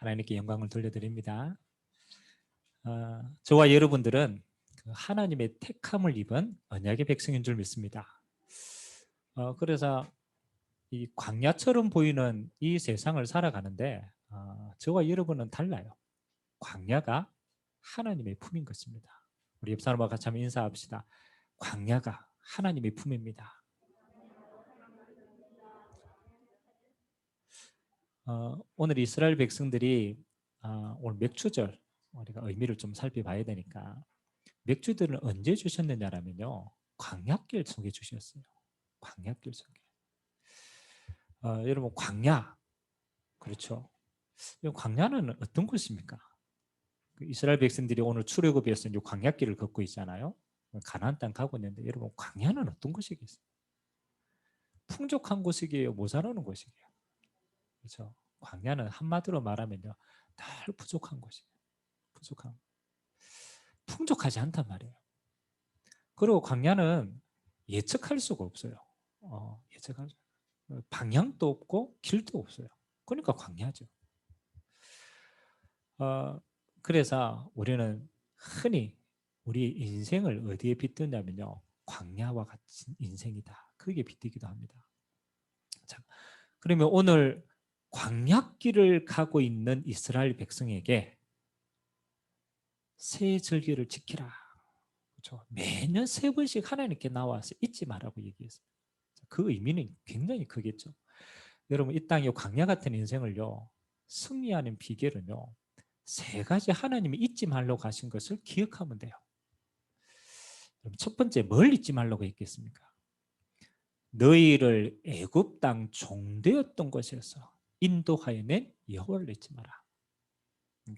하나님께 영광을 돌려드립니다. 저와 여러분들은 하나님의 택함을 입은 언약의 백성인 줄 믿습니다. 그래서 이 광야처럼 보이는 이 세상을 살아가는데 저와 여러분은 달라요. 광야가 하나님의 품인 것입니다. 우리 옆 사람과 같이 한번 인사합시다. 광야가 하나님의 품입니다. 오늘 이스라엘 백성들이 오늘 맥주절 우리가 의미를 좀 살펴봐야 되니까 맥주들은 언제 주셨느냐라면요, 광야길 속에 주셨어요. 광야길 속에. 여러분, 광야, 그렇죠? 이 광야는 어떤 곳입니까? 이스라엘 백성들이 오늘 출애굽에서 이 광야길을 걷고 있잖아요. 가나안 땅 가고 있는데 여러분, 광야는 어떤 곳이겠어요? 풍족한 곳이게요, 모자라는 곳이게요. 그렇죠? 광야는 한마디로 말하면요, 늘 부족한 곳이에요. 부족한, 풍족하지 않단 말이에요. 그리고 광야는 예측할 수가 없어요. 예측할 수, 방향도 없고 길도 없어요. 그러니까 광야죠. 그래서 우리는 흔히 우리 인생을 어디에 빗대냐면요, 광야와 같은 인생이다, 그게 빗대기도 합니다. 자, 그러면 오늘 광야길을 가고 있는 이스라엘 백성에게 새 절기를 지키라, 그렇죠? 매년 3번씩 하나님께 나와서 잊지 말라고 얘기했습니다. 그 의미는 굉장히 크겠죠. 여러분, 이 땅의 광야 같은 인생을요, 승리하는 비결은요, 3가지 하나님이 잊지 말라고 하신 것을 기억하면 돼요. 첫 번째, 뭘 잊지 말라고 했겠습니까? 너희를 애굽 땅 종되었던 곳에서 인도하여 낸 여호와를 잊지 마라.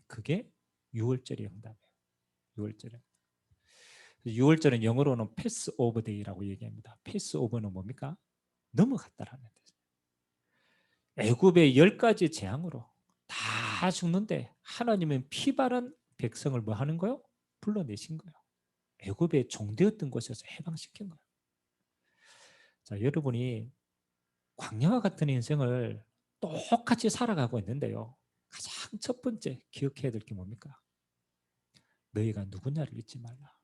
그게 6월절의 응답이에요. 6월절은. 6월절은 영어로는 패스 오버 데이라고 얘기합니다. 패스 오버는 뭡니까? 넘어갔다라는 뜻이에요. 애굽의 10가지 재앙으로 다 죽는데 하나님은 피 바른 백성을 뭐 하는 거요? 불러내신 거예요. 애굽의 종되었던 곳에서 해방시킨 거예요. 자, 여러분이 광야와 같은 인생을 똑같이 살아가고 있는데요, 가장 첫 번째 기억해야 될 게 뭡니까? 너희가 누구냐를 잊지 말라.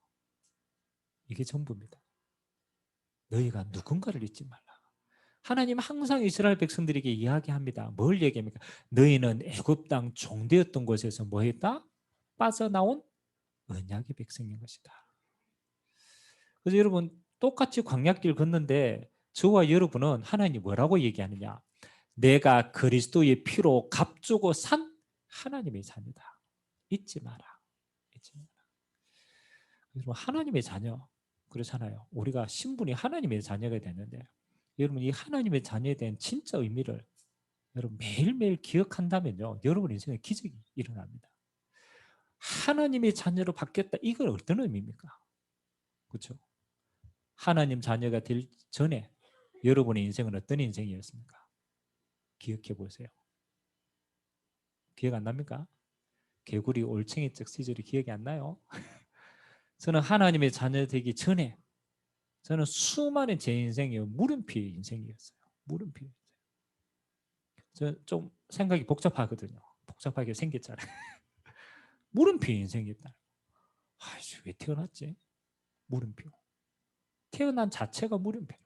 이게 전부입니다. 너희가 누군가를 잊지 말라. 하나님 항상 이스라엘 백성들에게 이야기합니다. 뭘 얘기합니까? 너희는 애굽 땅 종되었던 곳에서 뭐 했다? 빠져나온 언약의 백성인 것이다. 그래서 여러분, 똑같이 광야길 걷는데 저와 여러분은 하나님이 뭐라고 얘기하느냐? 내가 그리스도의 피로 값주고 산 하나님의 자녀다. 잊지 마라. 잊지 마라. 여러분, 하나님의 자녀, 그렇잖아요. 우리가 신분이 하나님의 자녀가 되는데 여러분, 이 하나님의 자녀에 대한 진짜 의미를 여러분 매일매일 기억한다면요, 여러분 인생에 기적이 일어납니다. 하나님의 자녀로 바뀌었다, 이건 어떤 의미입니까? 그렇죠? 하나님 자녀가 될 전에 여러분의 인생은 어떤 인생이었습니까? 기억해 보세요. 기억 안 납니까? 개구리 올챙이적 시절이 기억이 안 나요? 저는 하나님의 자녀 되기 전에 저는 수많은 제 인생이 물음표의 인생이었어요. 물음표. 좀 생각이 복잡하거든요. 복잡하게 생겼잖아요. 물음표의 인생이었다. 아이씨, 왜 태어났지? 물음표. 태어난 자체가 물음표.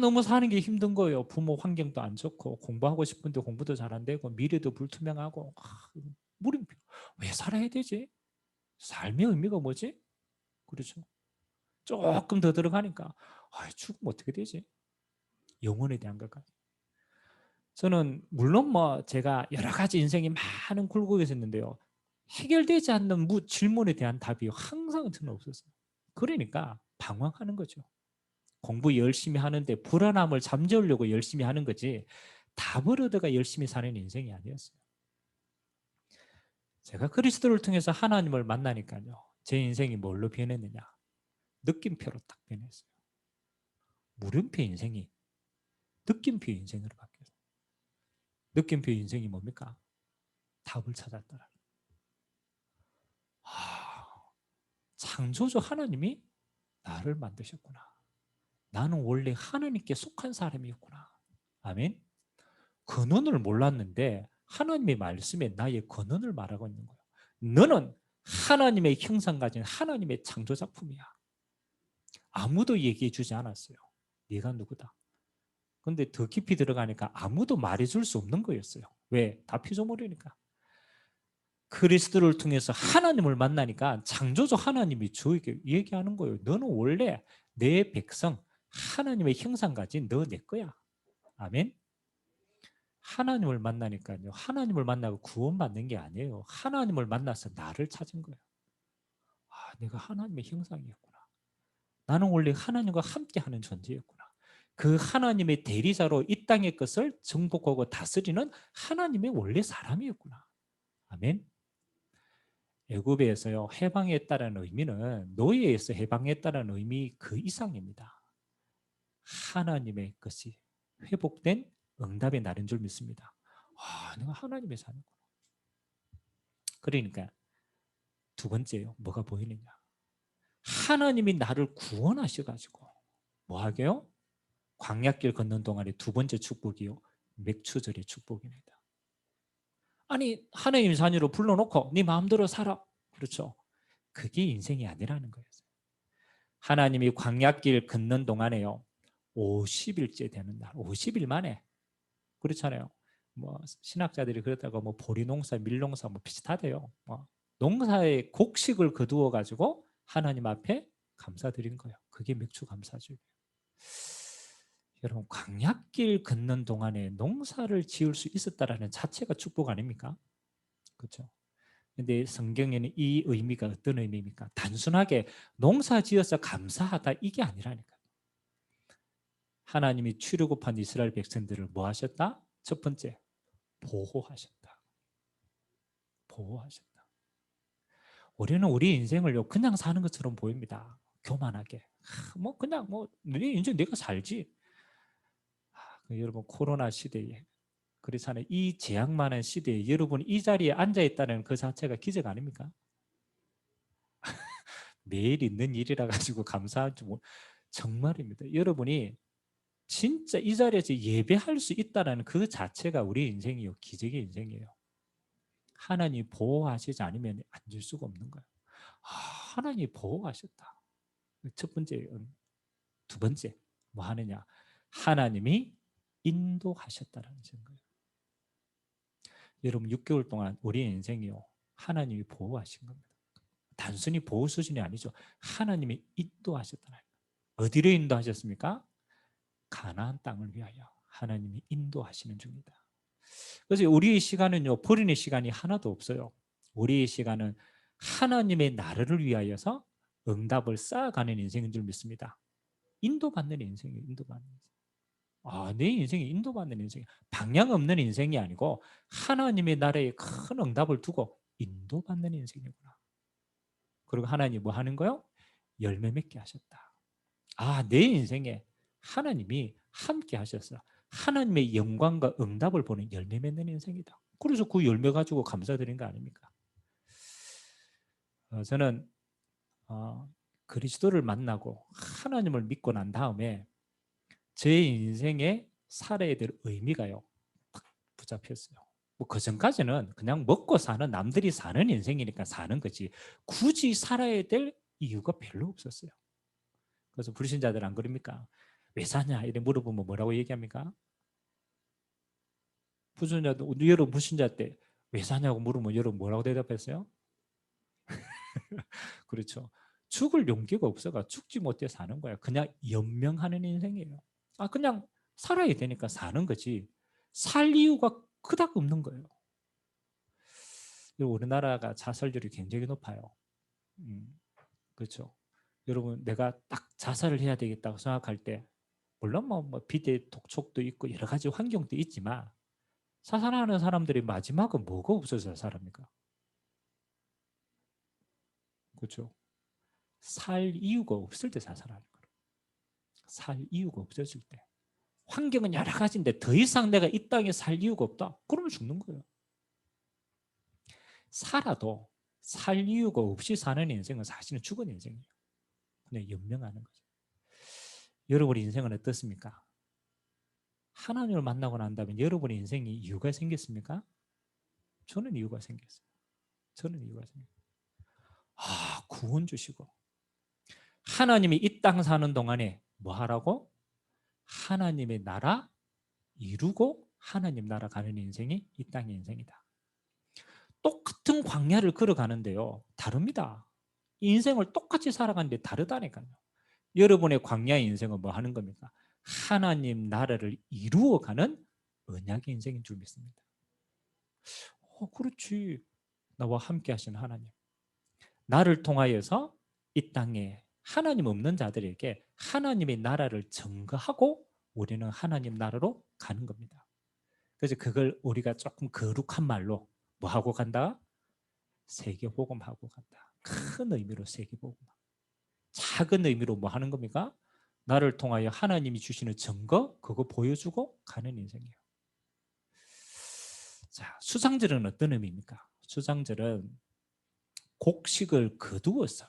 너무 사는 게 힘든 거예요. 부모 환경도 안 좋고 공부하고 싶은데 공부도 잘 안 되고 미래도 불투명하고. 물음표. 왜 살아야 되지? 삶의 의미가 뭐지? 그렇죠. 조금 더 들어가니까 죽으면 어떻게 되지? 영혼에 대한 것까지. 저는 물론 뭐 제가 여러 가지 인생이 많은 굴곡이 있었는데요, 해결되지 않는 질문에 대한 답이 항상 저는 없었어요. 그러니까 방황하는 거죠. 공부 열심히 하는데 불안함을 잠재우려고 열심히 하는 거지 답을 얻어가 열심히 사는 인생이 아니었어요. 제가 그리스도를 통해서 하나님을 만나니까요, 제 인생이 뭘로 변했느냐? 느낌표로 딱 변했어요. 물음표 인생이 느낌표 인생으로 바뀌었어요. 느낌표 인생이 뭡니까? 답을 찾았더라. 창조주 하나님이 나를 만드셨구나. 나는 원래 하나님께 속한 사람이었구나. 아멘. 근원을 몰랐는데 하나님의 말씀에 나의 권한을 말하고 있는 거예요. 너는 하나님의 형상 가진 하나님의 창조작품이야. 아무도 얘기해 주지 않았어요. 네가 누구다. 근데 더 깊이 들어가니까 아무도 말해줄 수 없는 거였어요. 왜? 다 피조물이니까. 그리스도를 통해서 하나님을 만나니까 창조주 하나님이 저에게 얘기하는 거예요. 너는 원래 내 백성, 하나님의 형상 가진 너 내 거야. 아멘. 하나님을 만나니까요. 하나님을 만나고 구원받는 게 아니에요. 하나님을 만나서 나를 찾은 거예요. 아, 내가 하나님의 형상이었구나. 나는 원래 하나님과 함께하는 존재였구나. 그 하나님의 대리자로 이 땅의 것을 정복하고 다스리는 하나님의 원래 사람이었구나. 아멘. 애굽에서요, 해방했다는 의미는 노예에서 해방했다는 의미 그 이상입니다. 하나님의 것이 회복된 응답의 날인 줄 믿습니다. 아, 내가 하나님의 사는구나. 그러니까 두 번째요, 뭐가 보이느냐? 하나님이 나를 구원하셔가지고 뭐 하게요? 광야길 걷는 동안에 두 번째 축복이요, 맥추절의 축복입니다. 아니, 하나님 자녀로 불러놓고 네 마음대로 살아. 그렇죠? 그게 인생이 아니라는 거예요. 하나님이 광야길 걷는 동안에요, 50일째 되는 날, 50일 만에. 그렇잖아요. 뭐 신학자들이 그랬다고 뭐 보리농사, 밀농사 뭐 비슷하대요. 농사의 곡식을 거두어 가지고 하나님 앞에 감사드린 거예요. 그게 맥추감사주예요. 여러분, 광야길 걷는 동안에 농사를 지을 수 있었다라는 자체가 축복 아닙니까? 그렇죠? 근데 성경에는 이 의미가 어떤 의미입니까? 단순하게 농사 지어서 감사하다 이게 아니라니까요. 하나님이 출애굽한 이스라엘 백성들을 뭐 하셨다? 첫 번째, 보호하셨다. 보호하셨다. 우리는 우리 인생을요, 그냥 사는 것처럼 보입니다. 교만하게. 뭐 그냥 뭐 내 인생 내가 살지. 여러분, 코로나 시대에, 그렇잖아요. 이 재앙 많은 시대에 여러분이 이 자리에 앉아 있다는 그 자체가 기적 아닙니까? 매일 있는 일이라 가지고 감사한 줄 정말입니다. 여러분이 진짜 이 자리에서 예배할 수 있다는 그 자체가 우리 인생이요, 기적의 인생이에요. 하나님 보호하시지 않으면 앉을 수가 없는 거예요. 아, 하나님 보호하셨다. 첫 번째. 두 번째, 뭐 하느냐? 하나님이 인도하셨다는 거예요. 여러분, 6개월 동안 우리의 인생이요, 하나님이 보호하신 겁니다. 단순히 보호 수준이 아니죠. 하나님이 인도하셨다는 거예요. 어디로 인도하셨습니까? 가나안 땅을 위하여 하나님이 인도하시는 중이다. 그래서 우리의 시간은요, 버리는 시간이 하나도 없어요. 우리의 시간은 하나님의 나라를 위하여서 응답을 쌓아가는 인생인 줄 믿습니다. 인도받는 인생이에요. 인도받는 인생. 아, 내 인생이 인도받는 인생이, 방향 없는 인생이 아니고 하나님의 나라에 큰 응답을 두고 인도받는 인생이구나. 그리고 하나님이 뭐 하는 거요? 열매 맺게 하셨다. 아, 내 인생에 하나님이 함께 하셔서 하나님의 영광과 응답을 보는 열매 맺는 인생이다. 그래서 그 열매 가지고 감사드린 거 아닙니까? 저는 그리스도를 만나고 하나님을 믿고 난 다음에 제 인생에 살아야 될 의미가요, 딱 붙잡혔어요. 뭐 그전까지는 그냥 먹고 사는, 남들이 사는 인생이니까 사는 거지 굳이 살아야 될 이유가 별로 없었어요. 그래서 불신자들 안 그럽니까? 왜 사냐 이래 물어보면 뭐라고 얘기합니까? 불신자들, 여러분 불신자 때 왜 사냐고 물으면 여러분 뭐라고 대답했어요? 그렇죠. 죽을 용기가 없어가 죽지 못해 사는 거야. 그냥 연명하는 인생이에요. 그냥 살아야 되니까 사는 거지 살 이유가 그닥 없는 거예요. 우리나라가 자살률이 굉장히 높아요. 그렇죠. 여러분, 내가 딱 자살을 해야 되겠다고 생각할 때, 물론 뭐 비대 독촉도 있고 여러 가지 환경도 있지만 자살하는 사람들이 마지막은 뭐가 없어서 자살합니까? 그렇죠. 살 이유가 없을 때 자살하는 거예요. 살 이유가 없어질 때. 환경은 여러 가지인데 더 이상 내가 이 땅에 살 이유가 없다. 그러면 죽는 거예요. 살아도 살 이유가 없이 사는 인생은 사실은 죽은 인생이에요. 그냥 연명하는 거죠. 여러분의 인생은 어떻습니까? 하나님을 만나고 난 다음에 여러분의 인생이 이유가 생겼습니까? 저는 이유가 생겼어요. 저는 이유가 생겼어요. 구원 주시고 하나님이 이 땅 사는 동안에 뭐 하라고? 하나님의 나라 이루고 하나님 나라 가는 인생이 이 땅의 인생이다. 똑같은 광야를 걸어가는데요, 다릅니다. 인생을 똑같이 살아가는데 다르다니까요. 여러분의 광야 인생은 뭐 하는 겁니까? 하나님 나라를 이루어가는 언약의 인생인 줄 믿습니다. 그렇지. 나와 함께 하시는 하나님, 나를 통하여서 이 땅에 하나님 없는 자들에게 하나님의 나라를 증거하고 우리는 하나님 나라로 가는 겁니다. 그래서 그걸 우리가 조금 거룩한 말로 뭐 하고 간다? 세계복음하고 간다. 큰 의미로 세계복음. 작은 의미로 뭐 하는 겁니까? 나를 통하여 하나님이 주시는 증거 그거 보여주고 가는 인생이에요. 자, 수장절은 어떤 의미입니까? 수장절은 곡식을 거두어서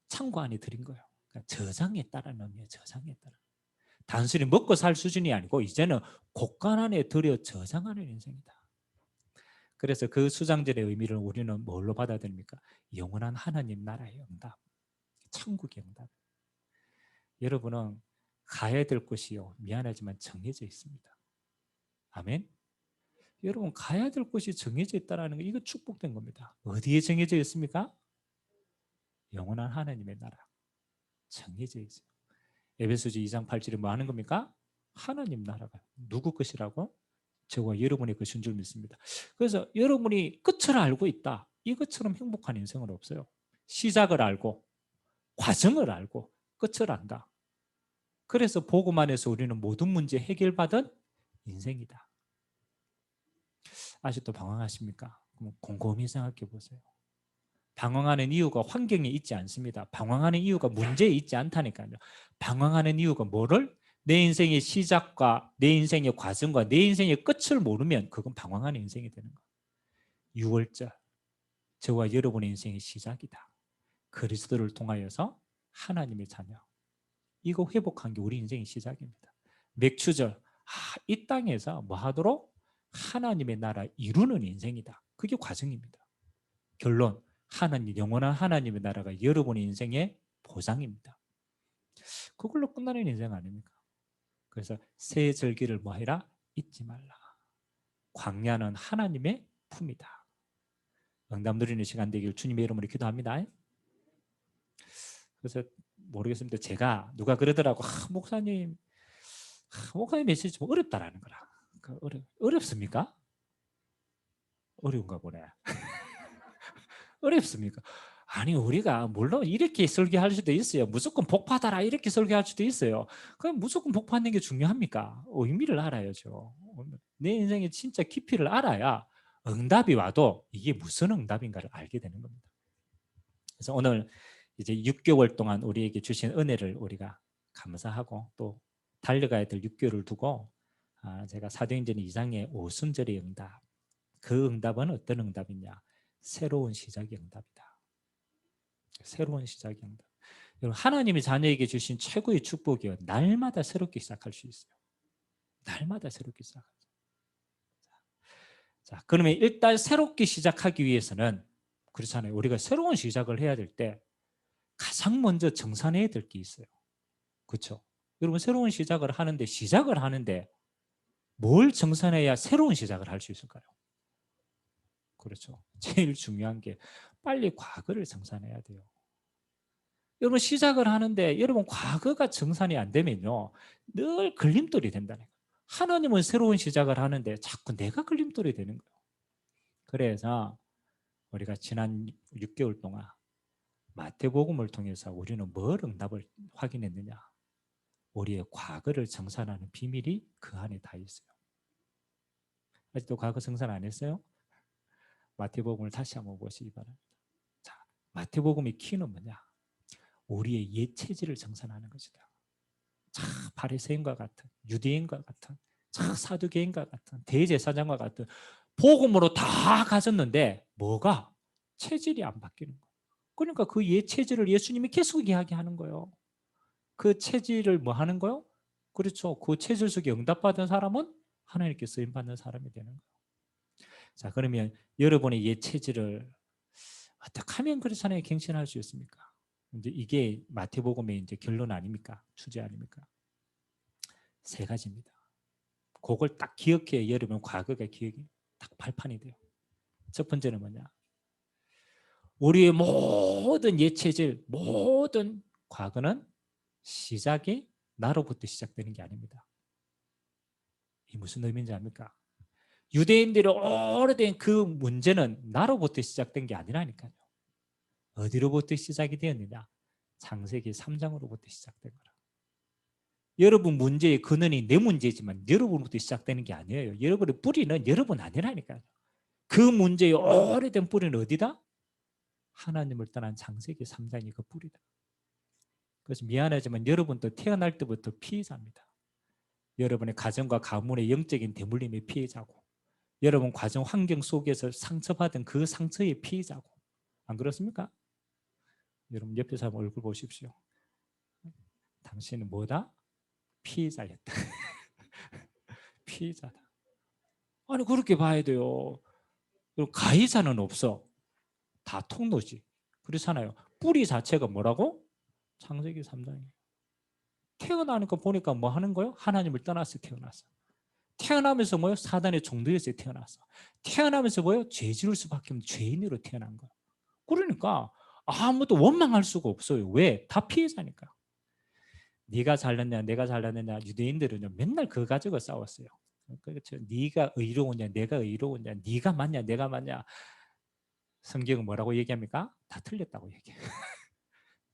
창고 안에 들인 거예요. 그러니까 저장에 따른 의미예요. 저장에 따른. 단순히 먹고 살 수준이 아니고 이제는 곡간 안에 들여 저장하는 인생이다. 그래서 그 수장절의 의미를 우리는 뭘로 받아들입니까? 영원한 하나님 나라의 응답, 천국의 응답. 여러분은 가야 될 곳이요, 미안하지만 정해져 있습니다. 아멘. 여러분 가야 될 곳이 정해져 있다는 거, 이거 축복된 겁니다. 어디에 정해져 있습니까? 영원한 하나님의 나라 정해져 있어요. 에베소서 2장 8절에 뭐 하는 겁니까? 하나님 나라가 누구 것이라고? 저와 여러분의 것인 줄 믿습니다. 그래서 여러분이 끝을 알고 있다, 이것처럼 행복한 인생은 없어요. 시작을 알고 과정을 알고 끝을 안다. 그래서 복음 안에서 우리는 모든 문제 해결받은 인생이다. 아직도 방황하십니까? 그럼 곰곰이 생각해 보세요. 방황하는 이유가 환경에 있지 않습니다. 방황하는 이유가 문제에 있지 않다니까요. 방황하는 이유가 뭐를? 내 인생의 시작과 내 인생의 과정과 내 인생의 끝을 모르면 그건 방황하는 인생이 되는 거예요. 6월절, 저와 여러분의 인생의 시작이다. 그리스도를 통하여서 하나님의 자녀, 이거 회복한 게 우리 인생의 시작입니다. 맥추절, 이 땅에서 뭐 하도록? 하나님의 나라 이루는 인생이다. 그게 과정입니다. 결론, 하나님, 영원한 하나님의 나라가 여러분의 인생의 보장입니다. 그걸로 끝나는 인생 아닙니까? 그래서 새 절기를 뭐 해라? 잊지 말라. 광야는 하나님의 품이다. 응답 누리는 시간 되길 주님의 이름으로 기도합니다. 그래서 모르겠습니다. 제가 누가 그러더라고, 목사님 메시지 좀 어렵다라는 거라. 어렵습니까? 어려운가 보네. 어렵습니까? 아니, 우리가 물론 이렇게 설교할 수도 있어요. 무조건 복 받아라 이렇게 설교할 수도 있어요. 그럼 무조건 복 받는 게 중요합니까? 의미를 알아야죠. 내 인생의 진짜 깊이를 알아야 응답이 와도 이게 무슨 응답인가를 알게 되는 겁니다. 그래서 오늘 이제 6개월 동안 우리에게 주신 은혜를 우리가 감사하고 또 달려가야 될 6개월을 두고 제가 사도행전 2장의 오순절의 응답, 그 응답은 어떤 응답이냐? 새로운 시작의 응답이다. 새로운 시작의 응답. 여러분, 하나님이 자녀에게 주신 최고의 축복이요, 날마다 새롭게 시작할 수 있어요. 날마다 새롭게 시작할 수 있어요. 자, 그러면 일단 새롭게 시작하기 위해서는 그렇잖아요. 우리가 새로운 시작을 해야 될 때 가장 먼저 정산해야 될 게 있어요. 그렇죠? 여러분, 새로운 시작을 하는데 뭘 정산해야 새로운 시작을 할 수 있을까요? 그렇죠. 제일 중요한 게 빨리 과거를 정산해야 돼요. 여러분, 시작을 하는데 여러분 과거가 정산이 안 되면요, 늘 걸림돌이 된다는 거예요. 하나님은 새로운 시작을 하는데 자꾸 내가 걸림돌이 되는 거예요. 그래서 우리가 지난 6개월 동안 마태복음을 통해서 우리는 뭘 응답을 확인했느냐? 우리의 과거를 정산하는 비밀이 그 안에 다 있어요. 아직도 과거 정산 안 했어요? 마태복음을 다시 한번 보시기 바랍니다. 자, 마태복음의 키는 뭐냐? 우리의 옛 체질을 정산하는 것이다. 바리새인과 같은, 유대인과 같은, 사두개인과 같은, 대제사장과 같은 복음으로 다 가졌는데 뭐가? 체질이 안 바뀌는 거예요. 그러니까 그 옛 체질을 예수님이 계속 이야기하는 거예요. 그 체질을 뭐 하는 거예요? 그렇죠. 그 체질 속에 응답받은 사람은 하나님께 쓰임받는 사람이 되는 거예요. 자, 그러면 여러분의 옛 체질을 어떻게 하면 그렇잖아요. 갱신할 수 있습니까? 이제 이게 마태복음의 이제 결론 아닙니까? 주제 아닙니까? 세 가지입니다. 그걸 딱 기억해. 여러분 과거가 기억이 딱 발판이 돼요. 첫 번째는 뭐냐? 우리의 모든 옛 체질, 모든 과거는 시작이 나로부터 시작되는 게 아닙니다. 이 무슨 의미인지 압니까? 유대인들의 오래된 그 문제는 나로부터 시작된 게 아니라니까요. 어디로부터 시작이 되었느냐? 창세기 3장으로부터 시작된 거라. 여러분 문제의 근원이 내 문제지만 여러분부터 시작되는 게 아니에요. 여러분의 뿌리는 여러분 아니라니까요. 그 문제의 오래된 뿌리는 어디다? 하나님을 떠난 창세기 3장이 그 뿌리다. 그래서 미안하지만 여러분도 태어날 때부터 피해자입니다. 여러분의 가정과 가문의 영적인 대물림의 피해자고, 여러분 가정 환경 속에서 상처받은 그 상처의 피해자고, 안 그렇습니까? 여러분 옆에 사람 얼굴 보십시오. 당신은 뭐다? 피해자였다. 피해자다. 아니 그렇게 봐야 돼요. 가해자는 없어. 다 통로지. 그렇잖아요. 뿌리 자체가 뭐라고? 창세기 3장이에요. 태어나니까 보니까 뭐 하는 거예요? 하나님을 떠나서 태어났어. 태어나면서 뭐예요? 사단의 종들에서 태어났어. 태어나면서 뭐예요? 죄 지을 수밖에 없는 죄인으로 태어난 거예요. 그러니까 아무도 원망할 수가 없어요. 왜? 다 피해자니까. 네가 잘났냐 내가 잘났느냐. 유대인들은 맨날 그거 가지고 싸웠어요. 그렇죠. 네가 의로우냐 내가 의로우냐, 네가 맞냐 내가 맞냐. 성경은 뭐라고 얘기합니까? 다 틀렸다고 얘기해요.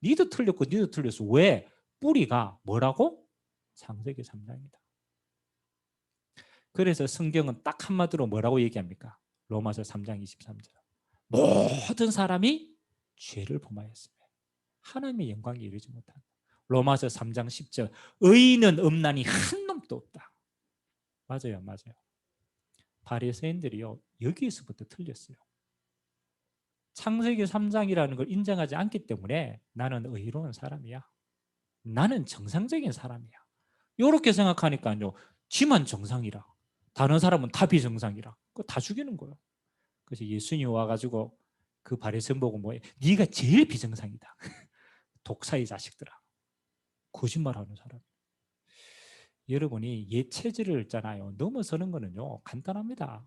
니도 틀렸고 니도 틀렸어. 왜? 뿌리가 뭐라고? 창세기 3장이다. 그래서 성경은 딱 한마디로 뭐라고 얘기합니까? 로마서 3장 23절. 모든 사람이 죄를 범하였으며 하나님의 영광에 이르지 못한다. 로마서 3장 10절. 의인은 없나니 한 놈도 없다. 맞아요, 맞아요. 바리새인들이요 여기에서부터 틀렸어요. 창세기 3장이라는 걸 인정하지 않기 때문에 나는 의로운 사람이야. 나는 정상적인 사람이야. 이렇게 생각하니까요. 지만 정상이라. 다른 사람은 다 비정상이라. 그거 다 죽이는 거예요. 그래서 예수님이 와가지고 그 바리새인 보고 뭐 네가 제일 비정상이다. 독사의 자식들아. 거짓말하는 사람. 여러분이 옛 체질을 있잖아요. 넘어서는 거는요. 간단합니다.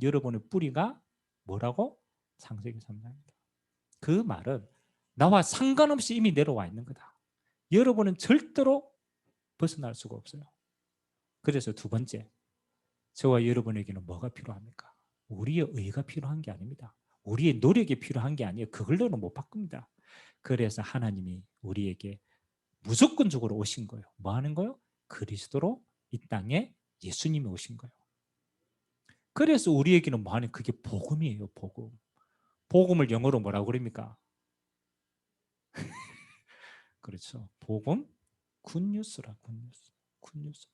여러분의 뿌리가 뭐라고? 창세기 3장입니다. 그 말은 나와 상관없이 이미 내려와 있는 거다. 여러분은 절대로 벗어날 수가 없어요. 그래서 두 번째, 저와 여러분에게는 뭐가 필요합니까? 우리의 의가 필요한 게 아닙니다. 우리의 노력이 필요한 게 아니에요. 그걸로는 못 바꿉니다. 그래서 하나님이 우리에게 무조건적으로 오신 거예요. 뭐 하는 거예요? 그리스도로 이 땅에 예수님이 오신 거예요. 그래서 우리에게는 뭐 하는 그게 복음이에요. 복음. 복음을 영어로 뭐라고 그럽니까? 그렇죠. 복음, 굿뉴스라. 굿뉴스. 굿뉴스.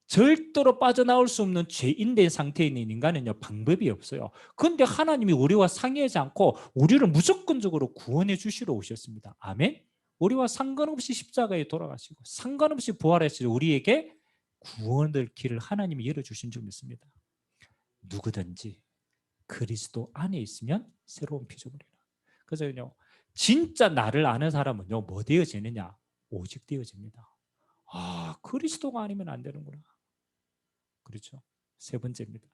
절대로 빠져나올 수 없는 죄인된 상태에 있는 인간은요 방법이 없어요. 그런데 하나님이 우리와 상의하지 않고 우리를 무조건적으로 구원해 주시러 오셨습니다. 아멘. 우리와 상관없이 십자가에 돌아가시고 상관없이 부활하시고 우리에게 구원의 길을 하나님이 열어주신 줄 믿습니다. 누구든지 그리스도 안에 있으면 새로운 피조물이라. 그래서요 진짜 나를 아는 사람은요 뭐 되어지느냐? 오직 되어집니다. 아 그리스도가 아니면 안 되는구나. 그렇죠. 세 번째입니다.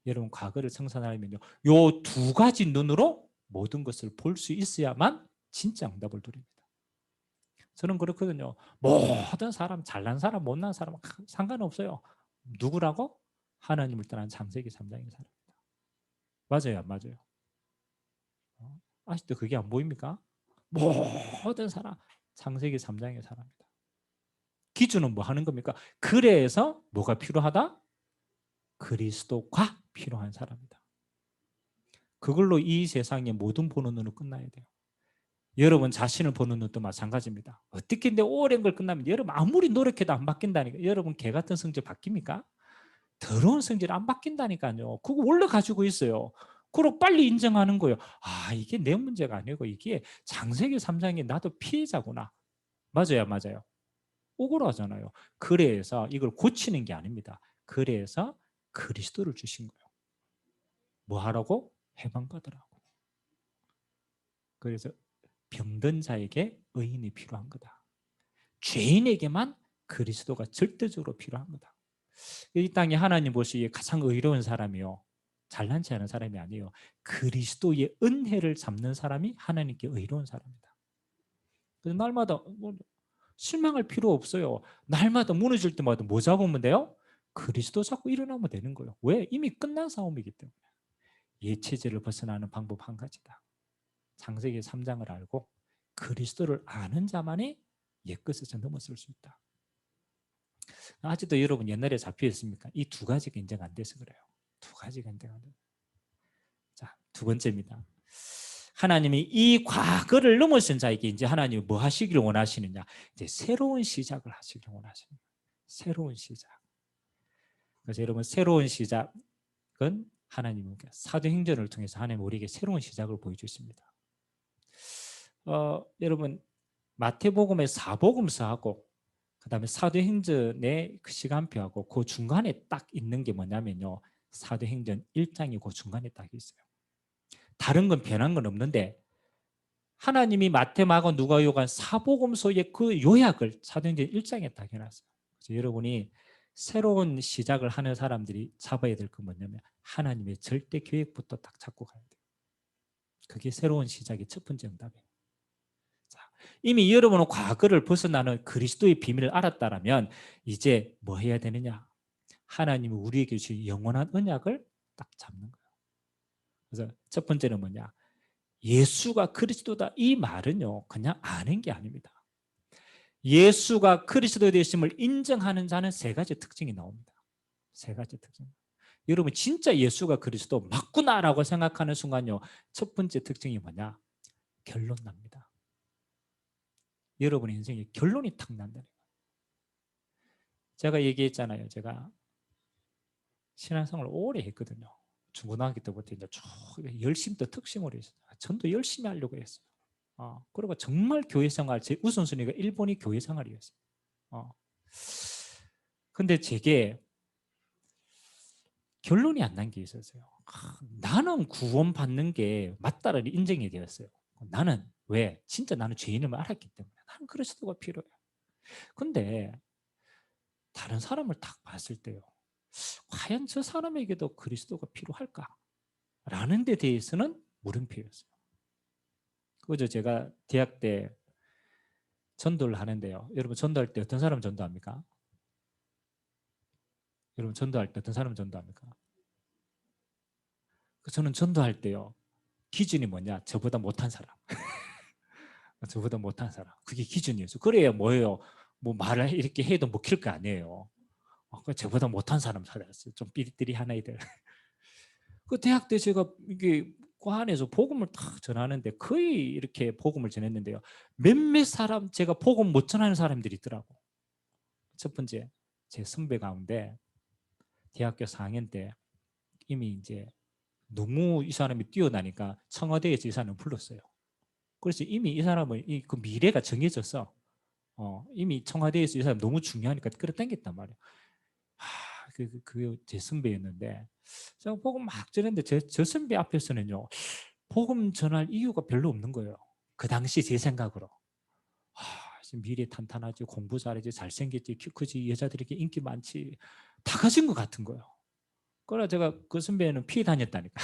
여러분 과거를 청산하려면요 요 두 가지 눈으로 모든 것을 볼 수 있어야만 진짜 응답을 드립니다. 저는 그렇거든요. 모든 사람, 잘난 사람, 못난 사람 상관없어요. 누구라고? 하나님을 떠난 창세기 3장의 사람입니다. 맞아요, 안 맞아요? 아직도 그게 안 보입니까? 모든 사람, 창세기 3장의 사람입니다. 기준은 뭐 하는 겁니까? 그래서 뭐가 필요하다? 그리스도가 필요한 사람이다. 그걸로 이 세상의 모든 보는 눈은 끝나야 돼요. 여러분 자신을 보는 눈도 마찬가지입니다. 어떻게 내 오랜 걸 끝나면 여러분 아무리 노력해도 안 바뀐다니까. 여러분 개 같은 성질 바뀝니까? 더러운 성질 안 바뀐다니까요. 그거 원래 가지고 있어요. 그리고 빨리 인정하는 거예요. 아 이게 내 문제가 아니고 이게 창세기 3장에 나도 피해자구나. 맞아요, 맞아요. 억울하잖아요. 그래서 이걸 고치는 게 아닙니다. 그래서 그리스도를 주신 거예요. 뭐 하라고? 해방받으라고. 그래서 병든 자에게 의인이 필요한 거다. 죄인에게만 그리스도가 절대적으로 필요한 거다. 이 땅에 하나님 보시기에 가장 의로운 사람이요, 잘난치 않은 사람이 아니에요. 그리스도의 은혜를 잡는 사람이 하나님께 의로운 사람이다. 그래서 날마다 실망할 필요 없어요. 날마다 무너질 때마다 뭐 잡으면 돼요? 그리스도 잡고 일어나면 되는 거예요. 왜? 이미 끝난 싸움이기 때문에. 예체제를 벗어나는 방법 한 가지다. 창세기 3장을 알고 그리스도를 아는 자만이 옛것에서 넘어설 수 있다. 아직도 여러분 옛날에 잡혀 있습니까? 이 두 가지가 인정 안 돼서 그래요. 두 가지가 인정 안 돼요. 자, 두 번째입니다. 하나님이 이 과거를 넘으신 자에게 이제 하나님이 뭐 하시기를 원하시느냐? 이제 새로운 시작을 하시기를 원하십니다. 새로운 시작. 그래서 여러분 새로운 시작은 하나님은 사도행전을 통해서 하나님 우리에게 새로운 시작을 보여주십니다. 여러분 마태복음의 사복음서하고 그다음에 사도행전의 그 시간표하고 그 중간에 딱 있는 게 뭐냐면요, 사도행전 1장이 그 중간에 딱 있어요. 다른 건 변한 건 없는데 하나님이 마태, 마가, 누가, 요한 사복음서의 그 요약을 사도행전 1장에 딱 해놨어요. 그래서 여러분이 새로운 시작을 하는 사람들이 잡아야 될 건 뭐냐면 하나님의 절대 계획부터 딱 잡고 가야 돼요. 그게 새로운 시작의 첫 번째 응답이에요. 자, 이미 여러분은 과거를 벗어나는 그리스도의 비밀을 알았다면 이제 뭐 해야 되느냐? 하나님이 우리에게 주신 영원한 언약을 딱 잡는 거예요. 그래서 첫 번째는 뭐냐? 예수가 그리스도다. 이 말은요, 그냥 아는 게 아닙니다. 예수가 그리스도 되심을 인정하는 자는 세 가지 특징이 나옵니다. 세 가지 특징. 여러분 진짜 예수가 그리스도 맞구나라고 생각하는 순간요, 첫 번째 특징이 뭐냐? 결론 납니다. 여러분의 인생에 결론이 탁 난다는 거예요. 제가 얘기했잖아요. 제가 신앙생활을 오래 했거든요. 중고등학교 때부터 이제 쭉 열심히 특심으로 했어요. 전도 열심히 하려고 했어요. 그리고 정말 교회 생활, 제 우선순위가 1번이 교회 생활이었어요. 근데 제게 결론이 안 난 게 있었어요. 나는 구원 받는 게 맞다라는 인정이 되었어요. 나는 왜? 진짜 나는 죄인임을 알았기 때문에 나는 그리스도가 필요해. 근데 다른 사람을 딱 봤을 때요, 과연 저 사람에게도 그리스도가 필요할까? 라는 데 대해서는 물음표였어요. 그죠? 제가 대학 때 전도를 하는데요. 여러분 전도할 때 어떤 사람 전도합니까? 여러분 전도할 때 어떤 사람 전도합니까? 저는 전도할 때요, 기준이 뭐냐? 저보다 못한 사람. 저보다 못한 사람. 그게 기준이었어요. 그래야 뭐예요? 뭐 말을 이렇게 해도 먹힐 거 아니에요. 저보다 못한 사람 찾았어요. 좀 삐리삐리한 아이들. 그 대학 때 제가 이게 과 안에서 복음을 탁 전하는데 거의 이렇게 복음을 전했는데요, 몇몇 사람 제가 복음 못 전하는 사람들이 있더라고. 첫 번째, 제 선배 가운데 대학교 4학년 때 이미 이제 너무 이 사람이 뛰어나니까 청와대에서 이 사람을 불렀어요. 그래서 이미 이 사람은 그 미래가 정해져서 이미 청와대에서 이 사람 너무 중요하니까 끌어당겼단 말이에요. 그게 제 선배였는데 제가 복음 막 전했는데 저 선배 앞에서는요, 복음 전할 이유가 별로 없는 거예요. 그 당시 제 생각으로. 미래 탄탄하지, 공부 잘하지, 잘생겼지, 키 크지, 여자들에게 인기 많지, 다 가진 것 같은 거예요. 그러나 제가 그 선배는 피해 다녔다니까.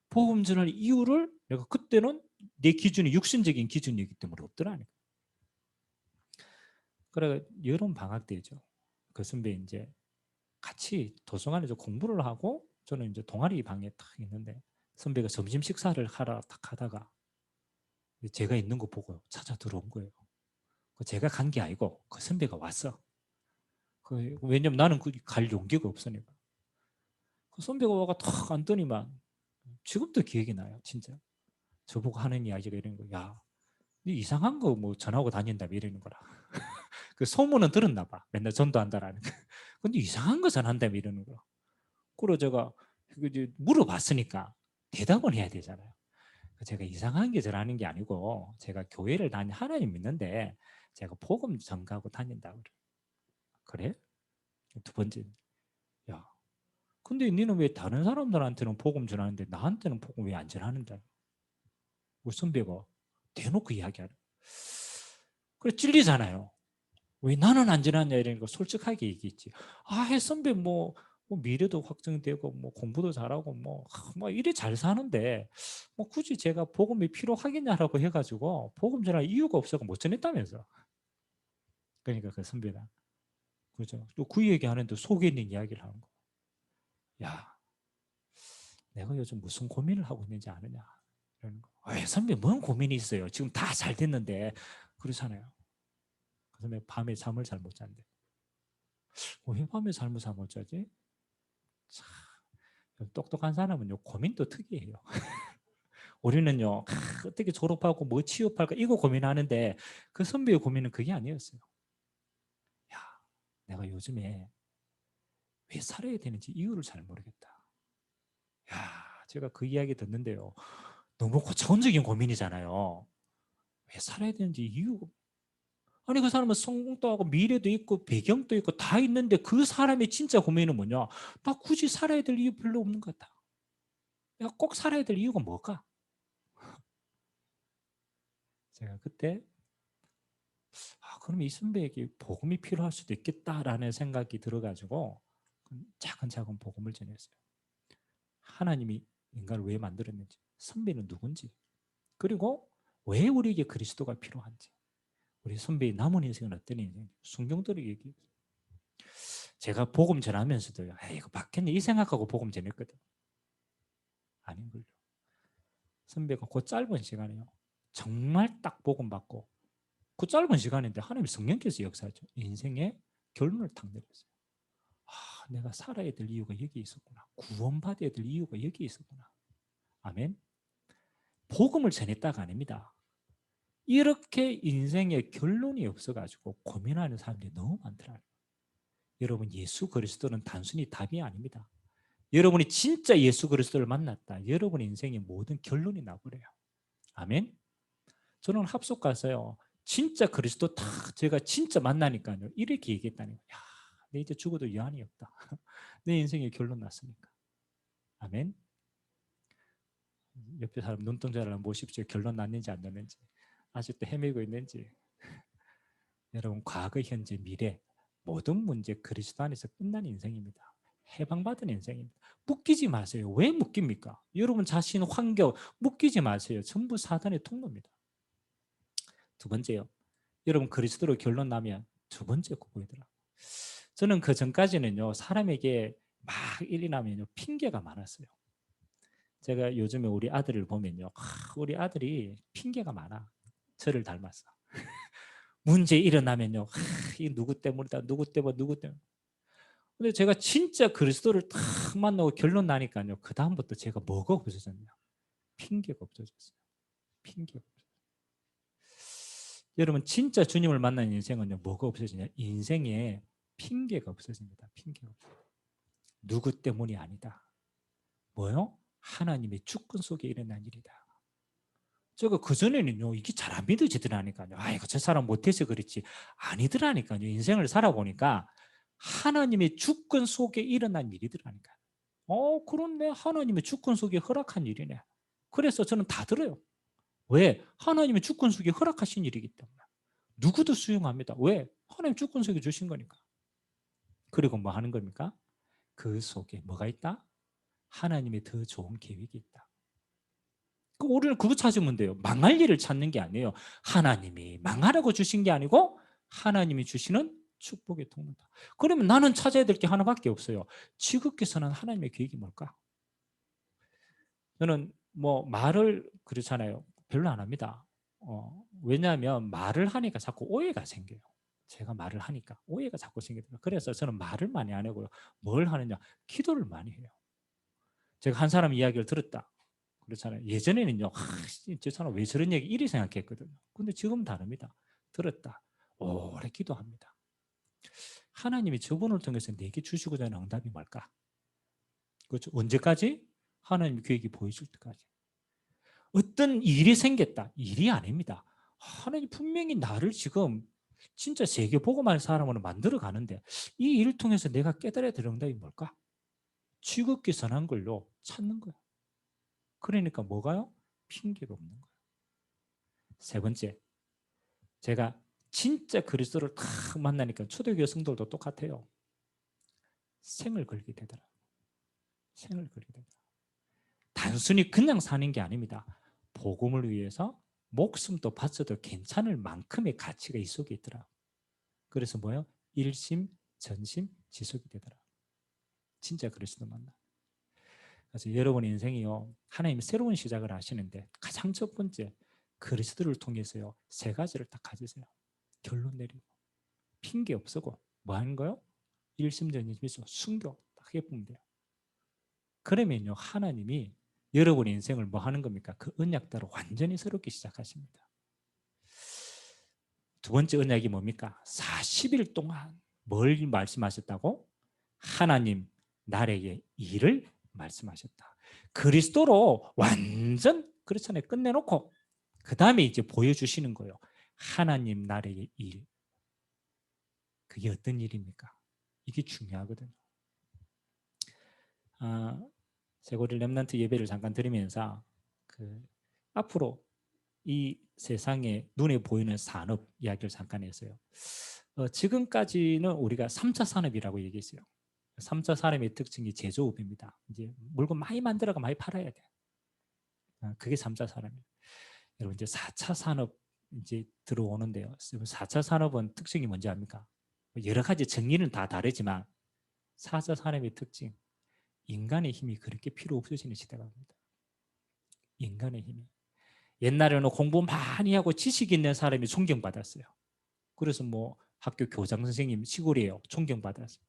복음 전할 이유를 내가 그때는 내 기준이 육신적인 기준이기 때문에 없더라니까. 그래 여름 방학 때죠. 그 선배 이제 같이 도서관에서 공부를 하고 저는 이제 동아리 방에 딱 있는데 선배가 점심 식사를 하러 딱 하다가 제가 있는 거 보고 찾아 들어온 거예요. 제가 간 게 아니고 그 선배가 왔어. 왜냐면 나는 갈 용기가 없으니까. 그 선배가 와가 탁 앉더니만 지금도 기억이 나요. 진짜. 저보고 하는 이야기가 이런 거. 야, 니 이상한 거 뭐 전하고 다닌다며 이러는 거라. 그 소문은 들었나 봐. 맨날 전도한다라는 거. 근데 이상한 거 전한다며 이러는 거라. 그래서 제가 물어봤으니까 대답을 해야 되잖아요. 제가 이상한 게 전하는 게 아니고 제가 교회를 하나님 믿는데 제가 복음 전가하고 다닌다. 그래? 두 번째, 야, 근데 니는 왜 다른 사람들한테는 복음 전하는데 나한테는 복음 왜 안 전하는데? 우리 선배가 대놓고 이야기하는. 그래 찔리잖아요. 왜 나는 안 전하냐 이러니까 솔직하게 얘기했지. 선배 뭐 미래도 확정되고 뭐 공부도 잘하고 뭐 이래 잘 사는데 뭐 굳이 제가 복음이 필요하겠냐라고 해가지고 복음 전할 이유가 없어서 못 전했다면서. 그러니까 그 선배가 그죠. 또 그 얘기하는데 속에 있는 이야기를 하는 거. 야, 내가 요즘 무슨 고민을 하고 있는지 아느냐? 이러는 거. 선배 뭔 고민이 있어요? 지금 다 잘 됐는데 그렇잖아요. 그 선배 밤에 잠을 잘 못 잔대. 왜 밤에 잠을 잘 못 자지? 참, 똑똑한 사람은요 고민도 특이해요. 우리는요 어떻게 졸업하고 뭐 취업할까 이거 고민하는데 그 선배의 고민은 그게 아니었어요. 야, 내가 요즘에 왜 살아야 되는지 이유를 잘 모르겠다. 야, 제가 그 이야기 듣는데요. 너무 고차원적인 고민이잖아요. 왜 살아야 되는지 이유가. 아니, 그 사람은 성공도 하고 미래도 있고 배경도 있고 다 있는데 그 사람의 진짜 고민은 뭐냐? 나 굳이 살아야 될 이유 별로 없는 것 같다. 내가 꼭 살아야 될 이유가 뭘까? 제가 그때 그럼 이 선배에게 복음이 필요할 수도 있겠다라는 생각이 들어가지고 차근차근 복음을 전했어요. 하나님이 인간을 왜 만들었는지, 선배는 누군지, 그리고 왜 우리에게 그리스도가 필요한지, 우리 선배의 남은 인생은 어떤 인생인지 순경들에게 얘기해요. 제가 복음 전하면서도요. 이거 받겠네 이 생각하고 복음 전했거든. 아닌걸요. 선배가 그 짧은 시간에요. 정말 딱 복음 받고 그 짧은 시간인데 하나님 성령께서 역사하죠. 인생의 결론을 탁 내렸어요. 내가 살아야 될 이유가 여기 있었구나. 구원받아야 될 이유가 여기 있었구나. 아멘. 복음을 전했다가 아닙니다. 이렇게 인생의 결론이 없어가지고 고민하는 사람들이 너무 많더라고요. 여러분 예수 그리스도는 단순히 답이 아닙니다. 여러분이 진짜 예수 그리스도를 만났다. 여러분 인생의 모든 결론이 나버려요. 아멘. 저는 합숙 가서요. 진짜 그리스도 딱 제가 진짜 만나니까요. 이렇게 얘기했다는 거예요. 야, 내 이제 죽어도 여한이 없다. 내 인생의 결론 났으니까. 아멘. 옆에 사람 눈동자를 한번 보십시오. 결론 났는지 안 났는지. 아직도 헤매고 있는지. 여러분 과거, 현재, 미래 모든 문제 그리스도 안에서 끝난 인생입니다. 해방받은 인생입니다. 묶이지 마세요. 왜 묶입니까? 여러분 자신 환경 묶이지 마세요. 전부 사단의 통로입니다. 두 번째요. 여러분 그리스도로 결론 나면 두 번째 그거더라. 저는 그 전까지는요. 사람에게 막 일이 나면요. 핑계가 많았어요. 제가 요즘에 우리 아들을 보면요. 우리 아들이 핑계가 많아. 저를 닮았어. 문제 일어나면요. 이 누구 때문이다. 누구 때문에 누구 때문에. 근데 제가 진짜 그리스도를 딱 만나고 결론 나니까요. 그 다음부터 제가 뭐가 없어졌냐. 핑계가 없어졌어요. 핑계가 없어졌어요. 여러분 진짜 주님을 만난 인생은요. 뭐가 없어지냐. 인생에 핑계가 없어집니다. 핑계가. 누구 때문이 아니다. 뭐요? 하나님의 주권 속에 일어난 일이다. 제가 그전에는요, 이게 잘 안 믿어지더라니까요. 이거 저 사람 못해서 그렇지. 아니더라니까요. 인생을 살아보니까 하나님의 주권 속에 일어난 일이더라니까요. 그런데 하나님의 주권 속에 허락한 일이네. 그래서 저는 다 들어요. 왜? 하나님의 주권 속에 허락하신 일이기 때문에. 누구도 수용합니다. 왜? 하나님 주권 속에 주신 거니까. 그리고 뭐 하는 겁니까? 그 속에 뭐가 있다? 하나님의 더 좋은 계획이 있다. 우리는 그거 찾으면 돼요. 망할 일을 찾는 게 아니에요. 하나님이 망하라고 주신 게 아니고 하나님이 주시는 축복의 통로다. 그러면 나는 찾아야 될 게 하나밖에 없어요. 지극히 선한 하나님의 계획이 뭘까? 저는 뭐 말을 그렇잖아요. 별로 안 합니다. 왜냐하면 말을 하니까 자꾸 오해가 생겨요. 제가 말을 하니까 오해가 자꾸 생기더라고요. 그래서 저는 말을 많이 안 하고요. 뭘 하느냐? 기도를 많이 해요. 제가 한 사람 이야기를 들었다. 그렇잖아요. 예전에는요, 저 사람 왜 저런 얘기 이리 생각했거든요. 근데 지금은 다릅니다. 들었다. 오래 기도합니다. 하나님이 저분을 통해서 내게 주시고자 하는 응답이 뭘까? 그렇죠. 언제까지? 하나님의 계획이 보여줄 때까지. 어떤 일이 생겼다. 일이 아닙니다. 하나님 분명히 나를 지금 진짜 세계 복음할 사람으로 만들어 가는데 이 일을 통해서 내가 깨달아야 될 응답이 뭘까? 지극히 선한 걸로 찾는 거예요. 그러니까 뭐가요? 핑계가 없는 거예요. 세 번째, 제가 진짜 그리스도를 탁 만나니까 초대교회 성도들도 똑같아요. 생을 걸게 되더라고요. 생을 걸게 되더라고요. 단순히 그냥 사는 게 아닙니다. 복음을 위해서 목숨도 바쳐도 괜찮을 만큼의 가치가 이 속에 있더라고요. 그래서 뭐예요? 일심, 전심, 지속이 되더라고요. 진짜 그리스도 만나. 그래서 여러분의 인생이요, 하나님이 새로운 시작을 하시는데 가장 첫 번째, 그리스도를 통해서요, 세 가지를 딱 가지세요. 결론 내리고, 핑계 없애고, 뭐 하는 거요? 일심전심에서 순교 딱 해보면 돼요. 그러면요, 하나님이 여러분의 인생을 뭐 하는 겁니까? 그 언약대로 완전히 새롭게 시작하십니다. 두 번째 언약이 뭡니까? 40일 동안 뭘 말씀하셨다고? 하나님 나라의 일을 말씀하셨다. 그리스도로 완전 그렇잖아요. 끝내놓고 그 다음에 이제 보여주시는 거예요. 하나님 나라의 일. 그게 어떤 일입니까? 이게 중요하거든요. 제가 우리 렘넌트 예배를 잠깐 드리면서 앞으로 이 세상에 눈에 보이는 산업 이야기를 잠깐 했어요. 지금까지는 우리가 3차 산업이라고 얘기했어요. 3차 산업의 특징이 제조업입니다. 이제 물건 많이 만들어가 많이 팔아야 돼. 그게 3차 산업이에요. 여러분 이제 4차 산업 이제 들어오는데요. 4차 산업은 특징이 뭔지 압니까? 여러 가지 정의는 다 다르지만 4차 산업의 특징, 인간의 힘이 그렇게 필요 없어지는 시대가 옵니다. 인간의 힘이. 옛날에는 공부 많이 하고 지식 있는 사람이 존경받았어요. 그래서 뭐 학교 교장 선생님 시골이에요. 존경받았어요.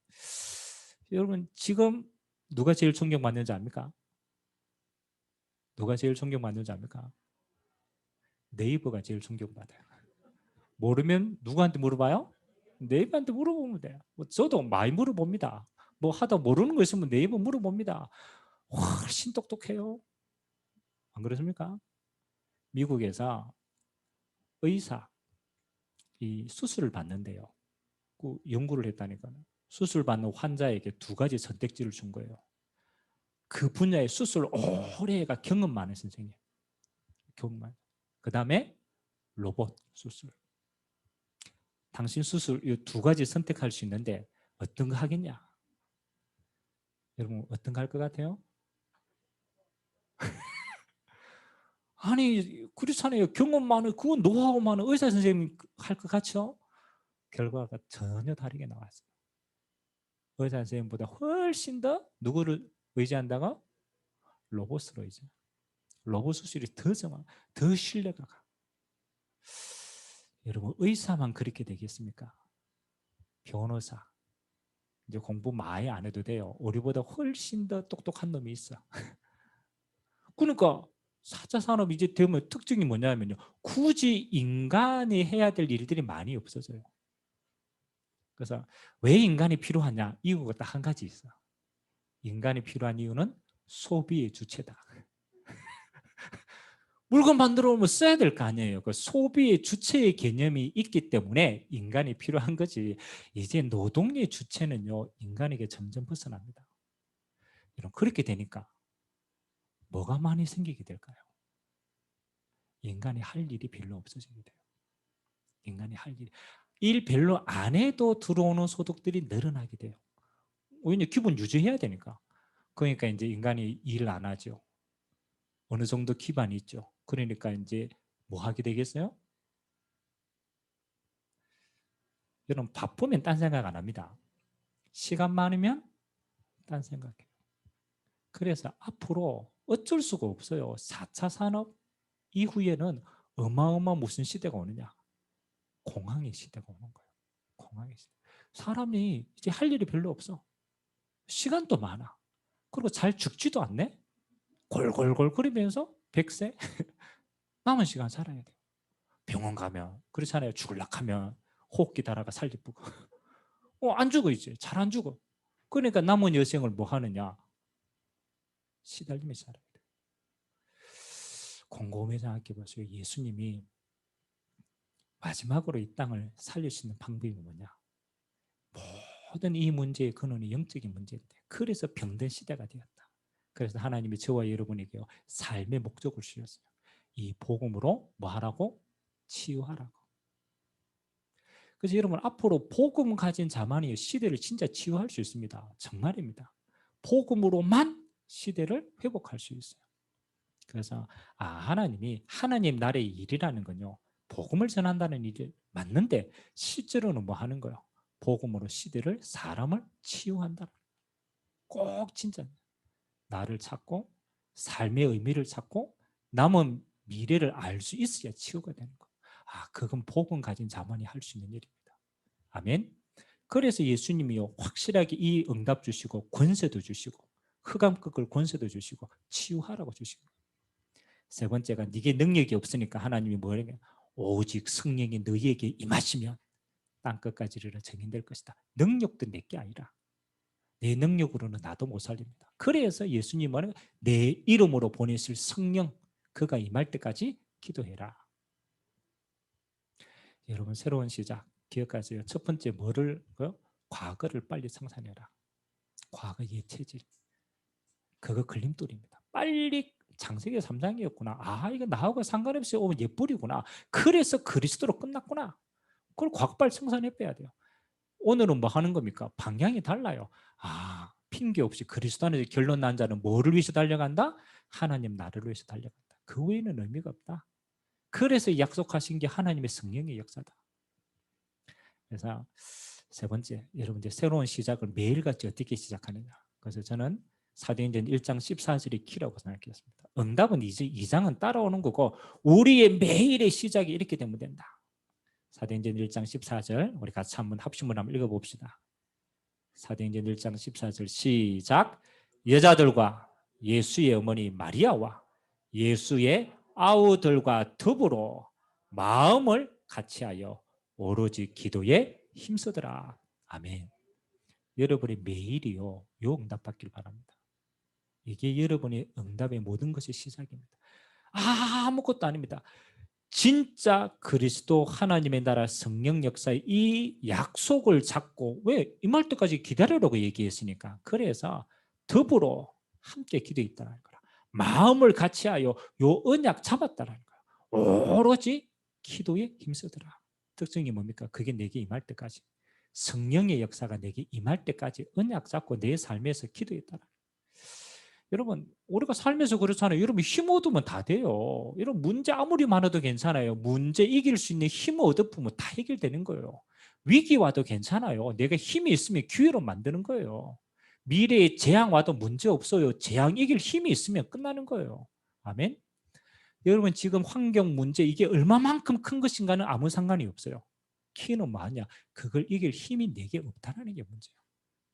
여러분 지금 누가 제일 존경받는지 압니까? 누가 제일 존경받는지 압니까? 네이버가 제일 존경받아요. 모르면 누구한테 물어봐요? 네이버한테 물어보면 돼요. 뭐 저도 많이 물어봅니다. 뭐 하다 모르는 거 있으면 네이버 물어봅니다. 훨씬 똑똑해요. 안 그렇습니까? 미국에서 의사 이 수술을 받는데요. 그 연구를 했다니까요. 수술 받는 환자에게 두 가지 선택지를 준 거예요. 그 분야의 수술 오래 해가 경험 많은 선생님. 경험. 그 다음에 로봇 수술. 당신 수술 이 두 가지 선택할 수 있는데 어떤 거 하겠냐? 여러분 어떤 거 할 것 같아요? 아니 그렇잖아요. 경험 많은 그건 노하우 많은 의사 선생님 할 것 같죠? 결과가 전혀 다르게 나왔어요. 의사 선생님보다 훨씬 더 누구를 의지한다고? 로봇으로 의지. 로봇 수술이 더 정확, 더 신뢰가 가. 여러분 의사만 그렇게 되겠습니까? 변호사 이제 공부 많이 안 해도 돼요. 우리보다 훨씬 더 똑똑한 놈이 있어. 그러니까 4차 산업 이제 되면 특징이 뭐냐면요. 굳이 인간이 해야 될 일들이 많이 없어져요. 그래서 왜 인간이 필요하냐? 이유가 딱 한 가지 있어. 인간이 필요한 이유는 소비의 주체다. 물건 만들어 오면 써야 될 거 아니에요. 그 소비의 주체의 개념이 있기 때문에 인간이 필요한 거지. 이제 노동의 주체는요, 인간에게 점점 벗어납니다. 이런 그렇게 되니까 뭐가 많이 생기게 될까요? 인간이 할 일이 별로 없어지게 돼요. 인간이 할 일 별로 안 해도 들어오는 소득들이 늘어나게 돼요. 왜냐 기분 유지해야 되니까. 그러니까 이제 인간이 일 안 하죠. 어느 정도 기반이 있죠. 그러니까 이제 뭐 하게 되겠어요? 여러분 바쁘면 딴 생각 안 합니다. 시간 많으면 딴 생각해요. 그래서 앞으로 어쩔 수가 없어요. 4차 산업 이후에는 어마어마한 무슨 시대가 오느냐? 공항의 시대가 오는 거예요. 공항의 시대. 사람이 이제 할 일이 별로 없어. 시간도 많아. 그리고 잘 죽지도 않네? 골골골거리면서 100세? 남은 시간 살아야 돼요. 병원 가면 그렇잖아요. 죽을락 하면 호흡기 달아가 살리쁘고 안 죽어 이제. 잘 안 죽어. 그러니까 남은 여생을 뭐 하느냐? 시달리며 살아야 돼요. 곰곰이 생각해 보세요. 예수님이 마지막으로 이 땅을 살릴 수 있는 방법이 뭐냐? 모든 이 문제의 근원이 영적인 문제인데 그래서 병든 시대가 되었다. 그래서 하나님이 저와 여러분에게 삶의 목적을 주셨어요. 이 복음으로 뭐 하라고? 치유하라고. 그래서 여러분 앞으로 복음 가진 자만이 시대를 진짜 치유할 수 있습니다. 정말입니다. 복음으로만 시대를 회복할 수 있어요. 그래서 하나님이 하나님 나라의 일이라는 건요. 복음을 전한다는 일이 맞는데 실제로는 뭐 하는 거예요? 복음으로 시대를 사람을 치유한다. 꼭 진짜 나를 찾고 삶의 의미를 찾고 남은 미래를 알 수 있어야 치유가 되는 거예요. 그건 복음 가진 자만이 할 수 있는 일입니다. 아멘. 그래서 예수님이요 확실하게 이 응답 주시고 권세도 주시고 흑암 꺾을 권세도 주시고 치유하라고 주시고 세 번째가 네게 능력이 없으니까 하나님이 뭐라냐 오직 성령이 너희에게 임하시면 땅끝까지 이르러 증인될 것이다. 능력도 내게 아니라 내 능력으로는 나도 못 살립니다. 그래서 예수님은 내 이름으로 보내실 성령 그가 임할 때까지 기도해라. 여러분 새로운 시작 기억하세요. 첫 번째 뭐를 과거를 빨리 청산해라. 과거의 체질 그거 걸림돌입니다. 빨리 창세기 3장이었구나. 이거 나하고 상관없이 오면 옛불이구나. 그래서 그리스도로 끝났구나. 그걸 과거 빨리 청산해 빼야 돼요. 오늘은 뭐 하는 겁니까? 방향이 달라요. 핑계 없이 그리스도 안에서 결론 난 자는 뭐를 위해서 달려간다? 하나님 나를 위해서 달려간다. 그 외에는 의미가 없다. 그래서 약속하신 게 하나님의 성령의 역사다. 그래서 세 번째, 여러분 이제 새로운 시작을 매일같이 어떻게 시작하느냐. 그래서 저는 사도행전 1장 14절이 키라고 생각했습니다. 응답은 이제 2장은 따라오는 거고 우리의 매일의 시작이 이렇게 되면 된다. 사도행전 1장 14절 우리 같이 한번 합심을 한번 읽어봅시다. 사도행전 1장 14절 시작. 여자들과 예수의 어머니 마리아와 예수의 아우들과 더불어 마음을 같이하여 오로지 기도에 힘쓰더라. 아멘. 여러분의 매일이요 응답받길 바랍니다. 이게 여러분의 응답의 모든 것의 시작입니다. 아무것도 아닙니다. 진짜 그리스도 하나님의 나라 성령 역사의 이 약속을 잡고 왜 임할 때까지 기다리라고 얘기했으니까 그래서 더불어 함께 기도했다는 거라. 마음을 같이하여 요 언약 잡았다는 거야. 오로지 기도에 힘쓰더라. 특징이 뭡니까? 그게 내게 임할 때까지 성령의 역사가 내게 임할 때까지 언약 잡고 내 삶에서 기도했다는 거야. 여러분 우리가 살면서 그렇잖아요. 여러분 힘 얻으면 다 돼요. 여러분 문제 아무리 많아도 괜찮아요. 문제 이길 수 있는 힘을 얻어보면 다 해결되는 거예요. 위기 와도 괜찮아요. 내가 힘이 있으면 기회로 만드는 거예요. 미래에 재앙 와도 문제 없어요. 재앙 이길 힘이 있으면 끝나는 거예요. 아멘. 여러분 지금 환경 문제 이게 얼마만큼 큰 것인가는 아무 상관이 없어요. 키는 뭐냐? 그걸 이길 힘이 내게 없다는 게 문제예요.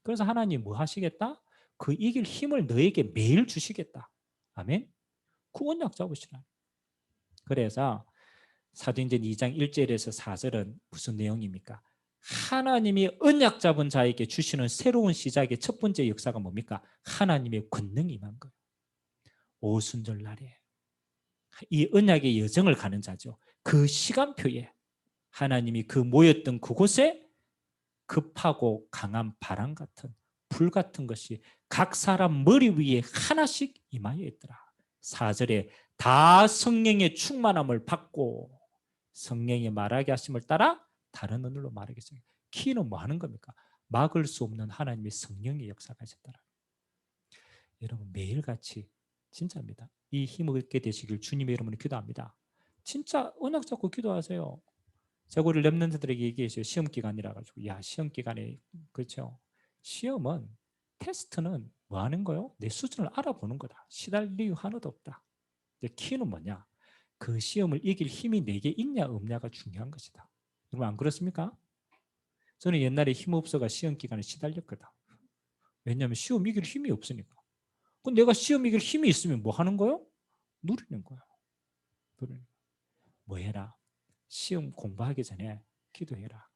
그래서 하나님 뭐 하시겠다? 그 이길 힘을 너에게 매일 주시겠다. 아멘. 그 언약 잡으시라. 그래서 사도행전 2장 1절에서 4절은 무슨 내용입니까? 하나님이 언약 잡은 자에게 주시는 새로운 시작의 첫 번째 역사가 뭡니까? 하나님의 권능이 임한 거예요. 오순절 날에 이 언약의 여정을 가는 자죠. 그 시간표에 하나님이 그 모였던 그곳에 급하고 강한 바람 같은 불 같은 것이 각 사람 머리 위에 하나씩 임하여 있더라. 4절에 다 성령의 충만함을 받고 성령이 말하게 하심을 따라 다른 언어로 말하게 했어요. 키는 뭐 하는 겁니까? 막을 수 없는 하나님의 성령의 역사가 있었더라. 여러분 매일같이 진짜입니다. 이 힘을 얻게 되시길 주님의 이름으로 기도합니다. 진짜 언약 잡고 기도하세요. 제가 우리 랩런트들에게 얘기했어요. 시험 기간이라 가지고 시험 기간에 그렇죠. 시험은 테스트는 뭐 하는 거요? 내 수준을 알아보는 거다. 시달릴 이유 하나도 없다. 키는 뭐냐? 그 시험을 이길 힘이 내게 있냐 없냐가 중요한 것이다. 여러분 안 그렇습니까? 저는 옛날에 힘 없어가 시험 기간에 시달렸거든. 왜냐하면 시험 이길 힘이 없으니까. 그럼 내가 시험 이길 힘이 있으면 뭐 하는 거요? 누리는 거야. 뭐 해라? 시험 공부하기 전에 기도해라.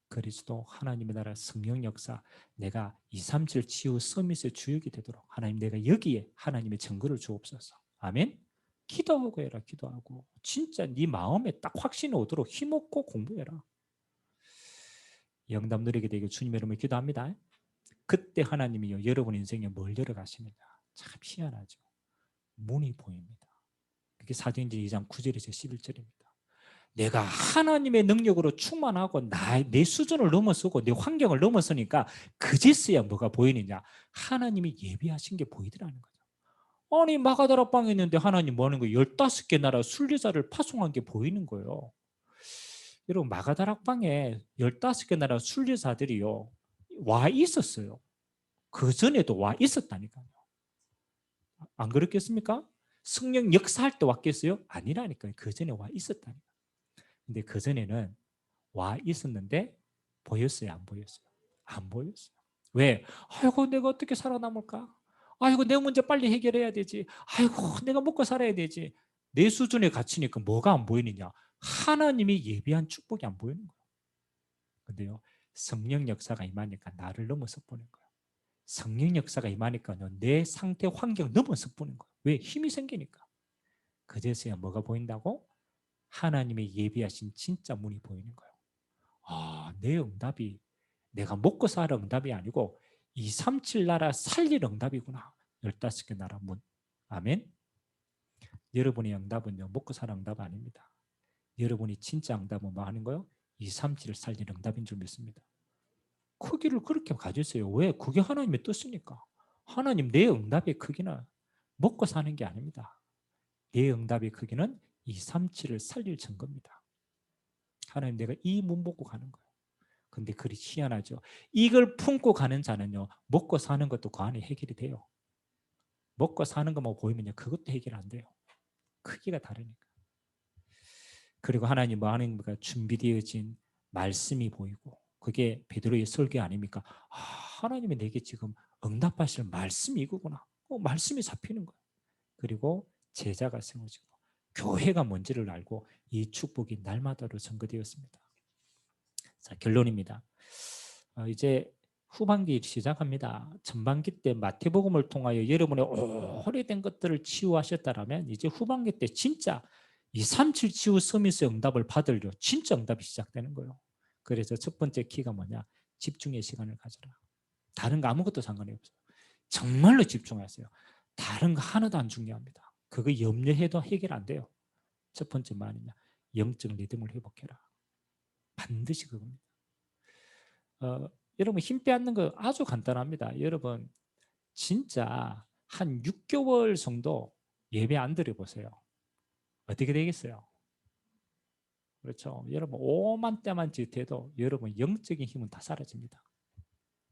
그리스도 하나님의 나라 성령 역사 내가 237 치유 서밋의 주역이 되도록 하나님 내가 여기에 하나님의 증거를 주옵소서. 아멘. 기도하고 해라. 기도하고 진짜 네 마음에 딱 확신이 오도록 힘없고 공부해라. 영답 누리게 되길 주님의 이름으로 기도합니다. 그때 하나님이 여러분 인생에 뭘 열어가시느냐. 참 희한하죠. 문이 보입니다. 그게 사도행전 2장 9절에서 11절입니다. 내가 하나님의 능력으로 충만하고 내 수준을 넘어서고 내 환경을 넘어서니까 그제서야 뭐가 보이느냐. 하나님이 예비하신 게 보이더라는 거죠. 아니 마가다락방에 있는데 하나님 뭐 하는 거예요? 15개 나라 순례자를 파송한 게 보이는 거예요. 여러분 마가다락방에 15개 나라 순례자들이요 와 있었어요. 그 전에도 와 있었다니까요. 안 그렇겠습니까? 성령 역사할 때 왔겠어요? 아니라니까요. 그 전에 와 있었다니까요. 근데 그 전에는 와 있었는데 보였어요? 안 보였어요? 안 보였어요. 왜? 아이고 내가 어떻게 살아남을까? 아이고 내 문제 빨리 해결해야 되지. 아이고 내가 먹고 살아야 되지. 내 수준에 갇히니까 뭐가 안 보이느냐? 하나님이 예비한 축복이 안 보이는 거예요. 근데요 성령 역사가 임하니까 나를 넘어서 보는 거예요. 성령 역사가 임하니까 내 상태 환경 넘어서 보는 거예요. 왜? 힘이 생기니까. 그제서야 뭐가 보인다고? 하나님의 예비하신 진짜 문이 보이는 거예요. 아, 내 응답이 내가 먹고 살 응답이 아니고 237 나라 살릴 응답이구나. 15개 나라 문. 아멘. 여러분의 응답은요 먹고 살 응답 아닙니다. 여러분이 진짜 응답은 뭐 하는 거예요? 237을 살릴 응답인 줄 믿습니다. 크기를 그렇게 가지세요. 왜? 그게 하나님의 뜻이니까. 하나님 내 응답의 크기는 먹고 사는 게 아닙니다. 내 응답의 크기는 237을 살릴 증거입니다. 하나님 내가 이 문 보고 가는 거예요. 근데 그리 희한하죠. 이걸 품고 가는 자는요 먹고 사는 것도 그 안에 해결이 돼요. 먹고 사는 것만 보이면요 그것도 해결 안 돼요. 크기가 다르니까. 그리고 하나님 뭐 하는 겁니까? 준비되어진 말씀이 보이고 그게 베드로의 설교 아닙니까? 아, 하나님이 내게 지금 응답하실 말씀이 이거구나. 말씀이 잡히는 거예요. 그리고 제자가 세워지고 교회가 뭔지를 알고 이 축복이 날마다로 증거되었습니다. 자, 결론입니다. 이제 후반기 시작합니다. 전반기 때 마태복음을 통하여 여러분의 오래된 것들을 치유하셨다면 이제 후반기 때 진짜 237 치유 서밋의 응답을 받으려 진짜 응답이 시작되는 거예요. 그래서 첫 번째 키가 뭐냐? 집중의 시간을 가져라. 다른 거 아무것도 상관이 없어요. 정말로 집중하세요. 다른 거 하나도 안 중요합니다. 그거 염려해도 해결 안 돼요. 첫 번째 뭐냐? 영적 리듬을 회복해라. 반드시 그겁니다. 여러분 힘 빼앗는 거 아주 간단합니다. 여러분 진짜 한 6개월 정도 예배 안 드려보세요. 어떻게 되겠어요? 그렇죠. 여러분 5만 때만 짓해도 여러분 영적인 힘은 다 사라집니다.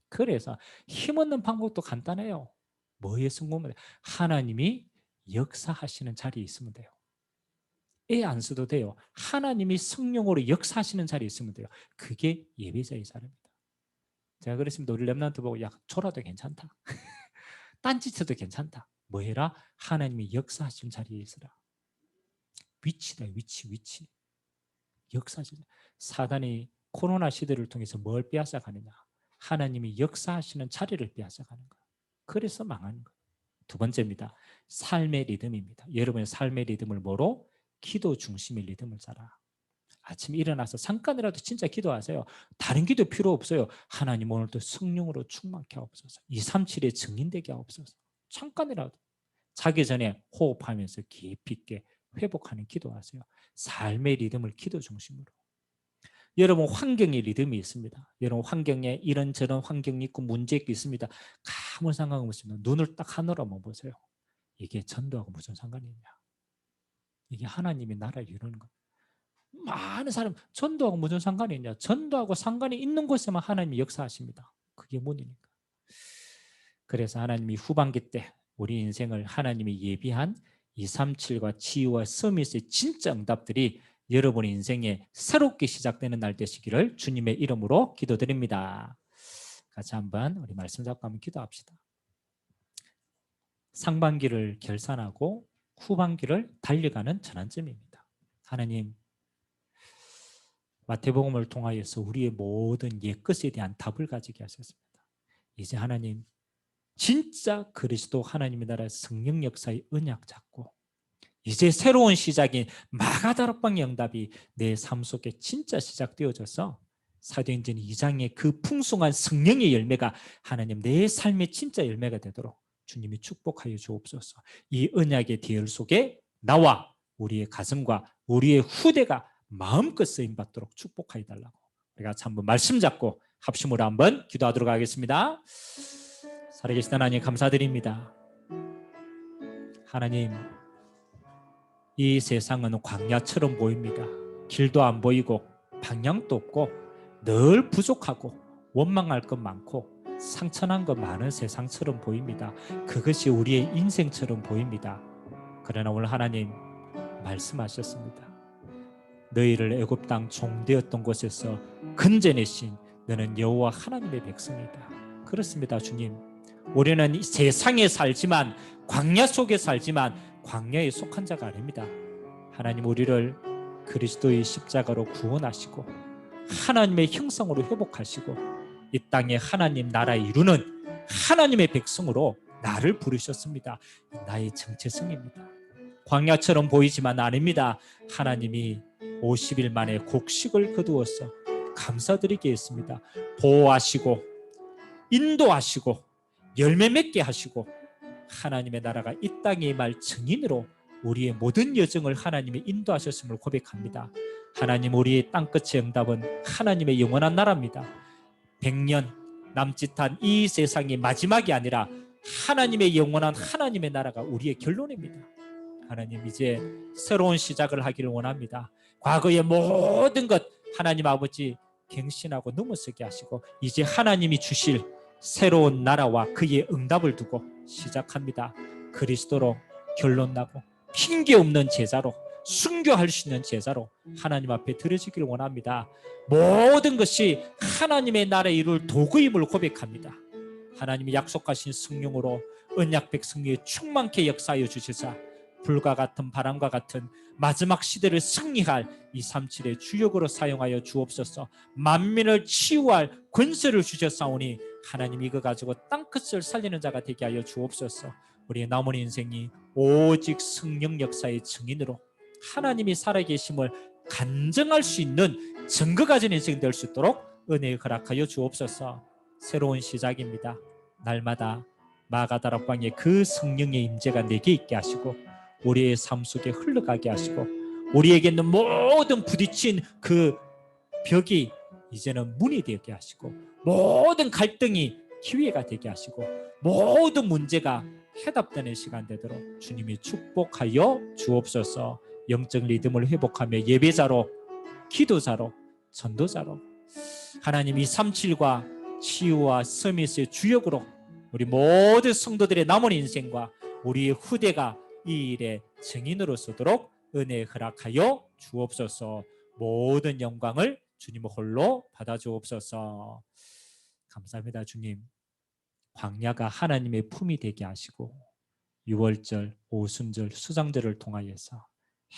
그래서 힘없는 방법도 간단해요. 뭐에 성공하면 하나님이 역사하시는 자리에 있으면 돼요. 애 안 써도 돼요. 하나님이 성령으로 역사하시는 자리에 있으면 돼요. 그게 예배자의 자리입니다. 제가 그랬습니다. 우리 렘넌트 보고 야 졸아도 괜찮다. 딴짓해도 괜찮다. 뭐 해라? 하나님이 역사하시는 자리에 있으라. 위치다. 위치. 역사하시는 사단이 코로나 시대를 통해서 뭘 빼앗아가느냐? 하나님이 역사하시는 자리를 빼앗아가는 거예요. 그래서 망하는 거예요. 두 번째입니다. 삶의 리듬입니다. 여러분의 삶의 리듬을 뭐로? 기도 중심의 리듬을 짜라. 아침에 일어나서 잠깐이라도 진짜 기도하세요. 다른 기도 필요 없어요. 하나님 오늘도 성령으로 충만케 하옵소서. 237에 증인되게 하옵소서. 잠깐이라도 자기 전에 호흡하면서 깊이 있게 회복하는 기도하세요. 삶의 리듬을 기도 중심으로. 여러분 환경의 리듬이 있습니다. 여러분 환경에 이런저런 환경이 있고 문제가 있습니다. 아무 상관없습니다. 눈을 딱 하늘로만 보세요. 이게 전도하고 무슨 상관이 있냐. 이게 하나님이 나라를 이루는 것. 많은 사람 전도하고 무슨 상관이 있냐. 전도하고 상관이 있는 곳에만 하나님이 역사하십니다. 그게 문이니까. 그래서 하나님이 후반기 때 우리 인생을 하나님이 예비한 237과 치유와 서밋의 진짜 응답들이 여러분의 인생에 새롭게 시작되는 날 되시기를 주님의 이름으로 기도드립니다. 같이 한번 우리 말씀 잡고 한번 기도합시다. 상반기를 결산하고 후반기를 달려가는 전환점입니다. 하나님 마태복음을 통하여서 우리의 모든 옛것에 대한 답을 가지게 하셨습니다. 이제 하나님 진짜 그리스도 하나님의 나라의 성령 역사의 언약 잡고 이제 새로운 시작인 마가다락방의 응답이 내 삶 속에 진짜 시작되어져서 사도행전 2장의 그 풍성한 성령의 열매가 하나님 내 삶의 진짜 열매가 되도록 주님이 축복하여 주옵소서. 이 언약의 대열 속에 나와 우리의 가정과 우리의 후대가 마음껏 쓰임받도록 축복하여 달라고 우리가 한번 말씀 잡고 합심으로 한번 기도하도록 하겠습니다. 살아계신 하나님 감사드립니다. 하나님, 이 세상은 광야처럼 보입니다. 길도 안 보이고 방향도 없고 늘 부족하고 원망할 것 많고 상처난 것 많은 세상처럼 보입니다. 그것이 우리의 인생처럼 보입니다. 그러나 오늘 하나님 말씀하셨습니다. 너희를 애굽 땅 종되었던 곳에서 건져내신 너는 여호와 하나님의 백성이다. 그렇습니다. 주님, 우리는 세상에 살지만 광야 속에 살지만 광야에 속한 자가 아닙니다. 하나님, 우리를 그리스도의 십자가로 구원하시고 하나님의 형상으로 회복하시고 이 땅에 하나님 나라 이루는 하나님의 백성으로 나를 부르셨습니다. 나의 정체성입니다. 광야처럼 보이지만 아닙니다. 하나님이 50일 만에 곡식을 거두어서 감사드리게 했습니다. 보호하시고 인도하시고 열매 맺게 하시고 하나님의 나라가 이 땅에 임할 증인으로 우리의 모든 여정을 하나님이 인도하셨음을 고백합니다. 하나님, 우리의 땅끝의 응답은 하나님의 영원한 나라입니다. 100년 남짓한 이 세상이 마지막이 아니라 하나님의 영원한 하나님의 나라가 우리의 결론입니다. 하나님, 이제 새로운 시작을 하기를 원합니다. 과거의 모든 것 하나님 아버지 갱신하고 넘어서게 하시고 이제 하나님이 주실 새로운 나라와 그의 응답을 두고 시작합니다. 그리스도로 결론나고 핑계 없는 제자로 순교할 수 있는 제자로 하나님 앞에 드려지기를 원합니다. 모든 것이 하나님의 나라에 이룰 도구임을 고백합니다. 하나님이 약속하신 성령으로 언약 백성에 충만케 역사하여 주시사 불과 같은 바람과 같은 마지막 시대를 승리할 237의 주역으로 사용하여 주옵소서. 만민을 치유할 권세를 주셨사오니 하나님 이거 가지고 땅끝을 살리는 자가 되게 하여 주옵소서. 우리의 남은 인생이 오직 성령 역사의 증인으로 하나님이 살아계심을 간증할 수 있는 증거 가진 인생이 될 수 있도록 은혜에 허락하여 주옵소서. 새로운 시작입니다. 날마다 마가다락방에 그 성령의 임재가 내게 있게 하시고 우리의 삶 속에 흘러가게 하시고 우리에게 있는 모든 부딪힌 그 벽이 이제는 문이 되게 하시고 모든 갈등이 기회가 되게 하시고 모든 문제가 해답되는 시간 되도록 주님이 축복하여 주옵소서. 영적 리듬을 회복하며 예배자로 기도자로 전도자로 하나님 237과 치유와 서밋의 주역으로 우리 모든 성도들의 남은 인생과 우리의 후대가 이 일의 증인으로 서도록 은혜 허락하여 주옵소서. 모든 영광을 주님 홀로 받아 주옵소서. 감사합니다. 주님, 광야가 하나님의 품이 되게 하시고 유월절, 오순절, 수장절을 통하여서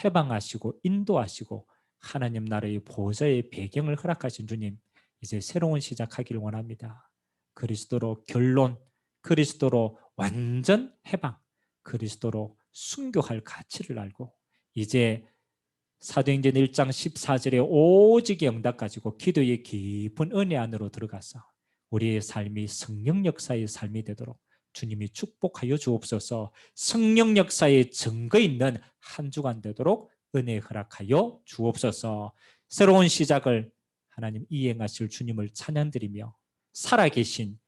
해방하시고 인도하시고 하나님 나라의 보좌의 배경을 허락하신 주님, 이제 새로운 시작하기를 원합니다. 그리스도로 결론, 그리스도로 완전 해방, 그리스도로 순교할 가치를 알고 이제 사도행전 1장 14절에 오직의 응답 가지고 기도의 깊은 은혜 안으로 들어가서 우리의 삶이 성령 역사의 삶이 되도록 주님이 축복하여 주옵소서. 성령 역사의 증거 있는 한 주간 되도록 은혜 허락하여 주옵소서. 새로운 시작을 하나님 이행하실 주님을 찬양드리며 살아계신